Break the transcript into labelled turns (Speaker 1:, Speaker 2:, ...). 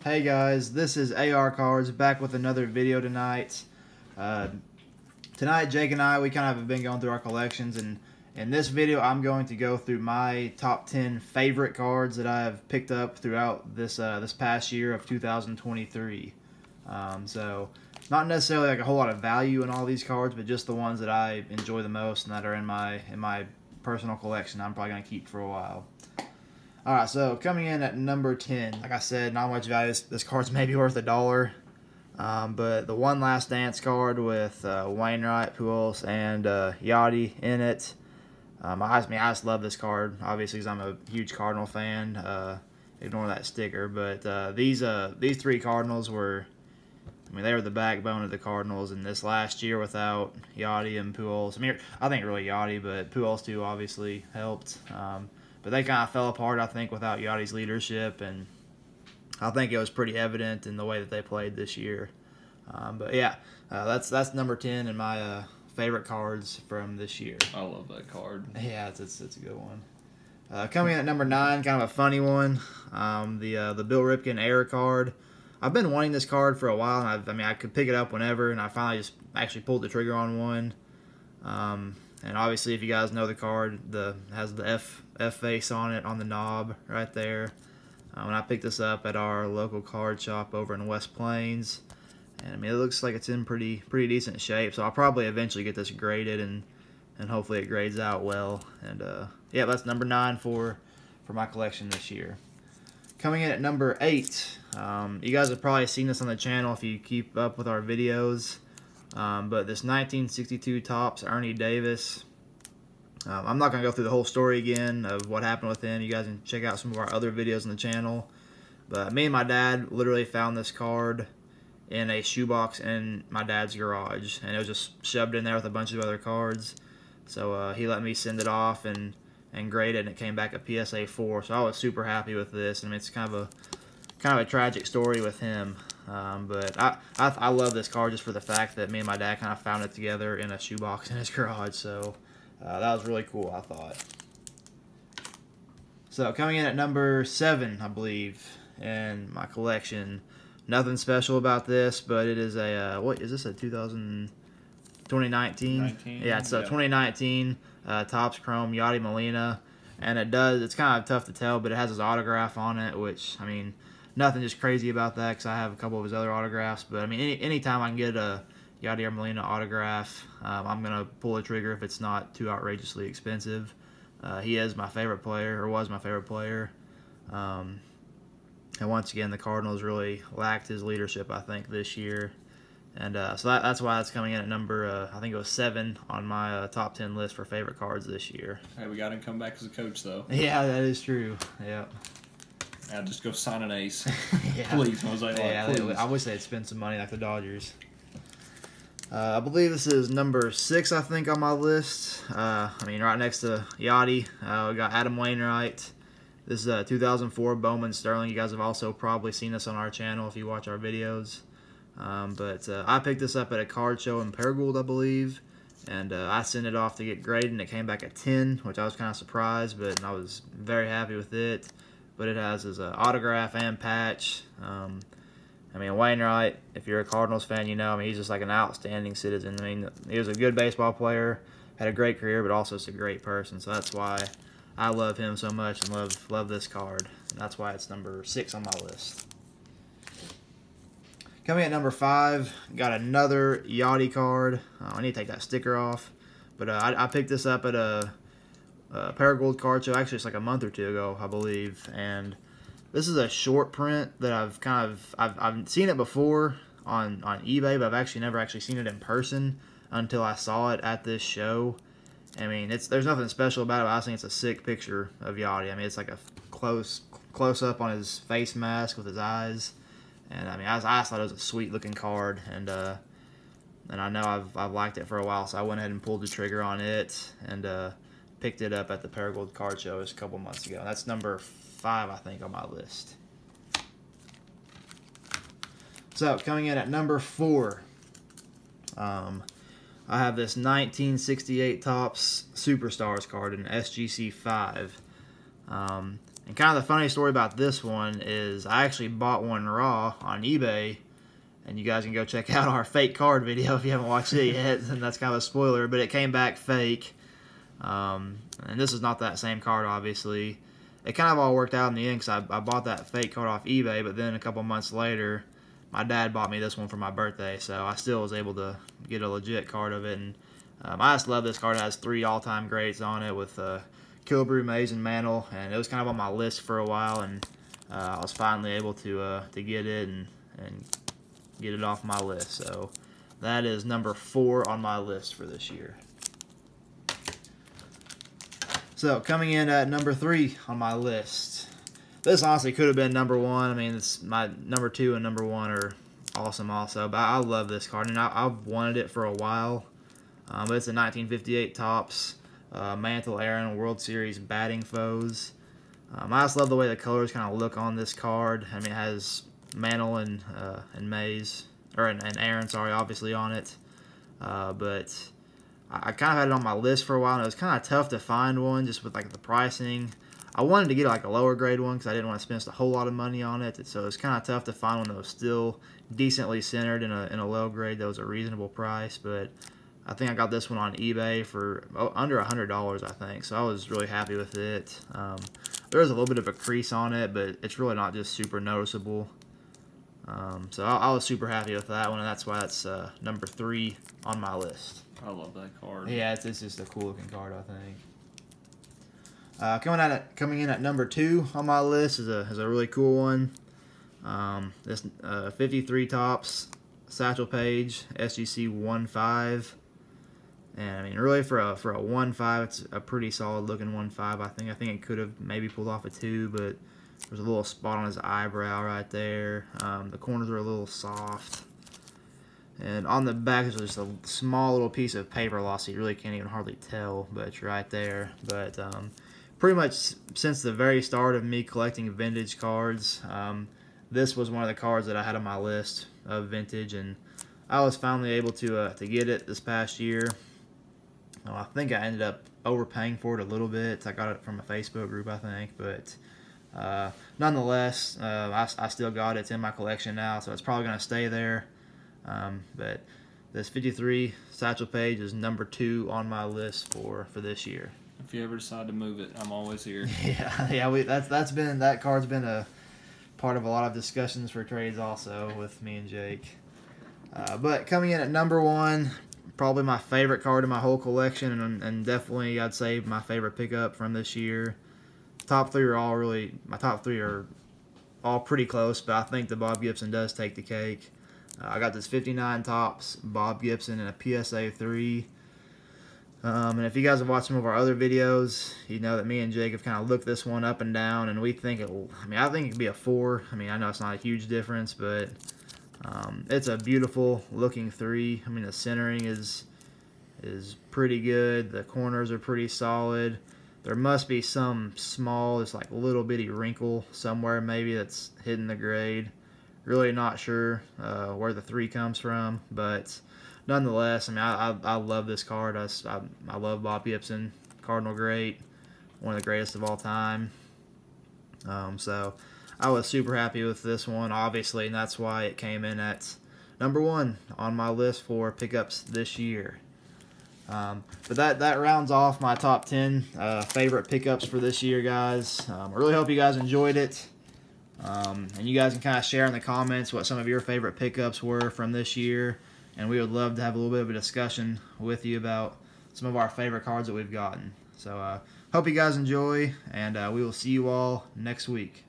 Speaker 1: Hey guys, this is AR Cards back with another video tonight. Tonight Jake and I, we kind of have been going through our collections, and in this video I'm going to go through my top 10 favorite cards that I have picked up throughout this this past year of 2023. So not necessarily like a whole lot of value in all these cards, but just the ones that I enjoy the most and that are in my personal collection I'm probably going to keep for a while. Alright, so coming in at number 10, like I said, not much value. This card's maybe worth $1. But the One Last Dance card with Wainwright, Pujols, and Yachty in it. I just love this card, obviously, because I'm a huge Cardinal fan. Ignore that sticker. But these three Cardinals were, they were the backbone of the Cardinals. And this last year without Yachty and Pujols, I think really Yachty, but Pujols too obviously helped. But they kind of fell apart, I think, without Yachty's leadership, and I think it was pretty evident in the way that they played this year. But yeah, that's number 10 in my favorite cards from this year.
Speaker 2: I love that card.
Speaker 1: Yeah, it's a good one. Coming in at number 9, kind of a funny one, the Bill Ripken Era card. I've been wanting this card for a while, and I could pick it up whenever, and I finally just actually pulled the trigger on one. And obviously, if you guys know the card, has the F face on it on the knob right there. When I picked this up at our local card shop over in West Plains, and it looks like it's in pretty decent shape. So I'll probably eventually get this graded, and hopefully it grades out well. And yeah, that's number 9 for my collection this year. Coming in at number 8, you guys have probably seen this on the channel if you keep up with our videos. But this 1962 Topps Ernie Davis, I'm not going to go through the whole story again of what happened with him. You guys can check out some of our other videos on the channel. But me and my dad literally found this card in a shoebox in my dad's garage, and it was just shoved in there with a bunch of other cards. So he let me send it off and grade it, and it came back a PSA 4. So I was super happy with this. It's kind of a tragic story with him. But I love this card just for the fact that me and my dad kind of found it together in a shoebox in his garage. So that was really cool, I thought. So coming in at number 7, I believe, in my collection. Nothing special about this, but it is a what is this, a 2019? Yeah, it's a 2019 Topps Chrome Yadier Molina, and it's kind of tough to tell, but it has his autograph on it, which nothing just crazy about that because I have a couple of his other autographs. But anytime I can get a Yadier Molina autograph, I'm gonna pull the trigger if it's not too outrageously expensive. He is my favorite player, or was my favorite player. And once again, the Cardinals really lacked his leadership, I think, this year. And so that's why it's coming in at number, I think it was 7 on my top 10 list for favorite cards this year.
Speaker 2: Hey, we got him come back as a coach, though.
Speaker 1: Yeah, that is true. Yeah.
Speaker 2: Yeah, just go sign an ace.
Speaker 1: Yeah.
Speaker 2: Please, Jose.
Speaker 1: Yeah,
Speaker 2: please.
Speaker 1: I wish they'd spend some money like the Dodgers. I believe this is number 6, I think, on my list. Right next to Yachty, we got Adam Wainwright. This is a 2004 Bowman Sterling. You guys have also probably seen this on our channel if you watch our videos. But I picked this up at a card show in Paragould, I believe. And I sent it off to get graded, and it came back at 10, which I was kind of surprised, but I was very happy with it. But it has his autograph and patch. Wainwright, if you're a Cardinals fan, you know, he's just like an outstanding citizen. He was a good baseball player, had a great career, but also just a great person. So that's why I love him so much and love this card. And that's why it's number 6 on my list. Coming at number 5, got another Yachty card. I need to take that sticker off. But I picked this up at a Paragould card show. Actually, it's like a month or 2 ago, I believe. And this is a short print that I've seen it before on eBay, but I've actually never seen it in person until I saw it at this show. There's nothing special about it, but I think it's a sick picture of Yachty. It's like a close up on his face mask with his eyes. And I thought it was a sweet looking card, and I know I've liked it for a while, so I went ahead and pulled the trigger on it and picked it up at the Paragould card show just a couple months ago. And that's number 5, I think, on my list. So coming in at number 4, I have this 1968 Topps Superstars card in SGC 5. And kind of the funny story about this one is I actually bought one raw on eBay, and you guys can go check out our fake card video if you haven't watched it yet, and that's kind of a spoiler, but it came back fake. And this is not that same card, obviously. It kind of all worked out in the end because I bought that fake card off eBay, but then a couple months later, my dad bought me this one for my birthday, so I still was able to get a legit card of it. And I just love this card. It has 3 all-time greats on it with Killebrew, Mays, and Mantle, and it was kind of on my list for a while, and I was finally able to get it and get it off my list. So that is number 4 on my list for this year. So coming in at number 3 on my list. This honestly could have been number 1. I mean, it's my number 2 and number 1 are awesome also, but I love this card, and I've wanted it for a while. But it's a 1958 Topps Mantle Aaron World Series batting foes. I just love the way the colors kind of look on this card. I mean, it has Mantle and Mays, or and Aaron, sorry, obviously on it. But I kind of had it on my list for a while, and it was kind of tough to find one just with like the pricing. I wanted to get like a lower grade one because I didn't want to spend just a whole lot of money on it. So it was kind of tough to find one that was still decently centered in a low grade that was a reasonable price. But I think I got this one on eBay for under $100, I think. So I was really happy with it. There was a little bit of a crease on it, but it's really not just super noticeable. So I was super happy with that one, and that's why that's number 3 on my list.
Speaker 2: I love that card.
Speaker 1: Yeah, it's just a cool looking card, I think. Coming in at number 2 on my list is a really cool one. This 53 Topps Satchel Paige SGC 1.5, and I mean really for a 1.5, it's a pretty solid looking 1.5. I think it could have maybe pulled off a 2, but there's a little spot on his eyebrow right there. The corners are a little soft. And on the back is just a small little piece of paper loss. So you really can't even hardly tell, but it's right there. But pretty much since the very start of me collecting vintage cards, this was one of the cards that I had on my list of vintage, and I was finally able to get it this past year. I think I ended up overpaying for it a little bit. I got it from a Facebook group, I think, but nonetheless, I still got it. It's in my collection now, so it's probably going to stay there. But this 53 Satchel Paige is number 2 on my list for this year.
Speaker 2: If you ever decide to move it, I'm always here.
Speaker 1: Yeah. That card's been a part of a lot of discussions for trades also with me and Jake. But coming in at number 1, probably my favorite card in my whole collection, and definitely I'd say my favorite pickup from this year. My top 3 are all pretty close, but I think the Bob Gibson does take the cake. I got this 59 Topps Bob Gibson and a PSA 3. And if you guys have watched some of our other videos, you know that me and Jake have kind of looked this one up and down, and we think I think it could be a 4. I mean, I know it's not a huge difference, but it's a beautiful looking 3. I mean, the centering is pretty good. The corners are pretty solid. There must be some small, just like little bitty wrinkle somewhere maybe that's hidden the grade. Really not sure where the 3 comes from, but nonetheless, I mean, I love this card. I love Bob Gibson, Cardinal great, one of the greatest of all time. So I was super happy with this one, obviously, and that's why it came in at number 1 on my list for pickups this year. But that rounds off my top 10 favorite pickups for this year, guys. I really hope you guys enjoyed it. And you guys can kind of share in the comments what some of your favorite pickups were from this year, and we would love to have a little bit of a discussion with you about some of our favorite cards that we've gotten. So hope you guys enjoy, and we will see you all next week.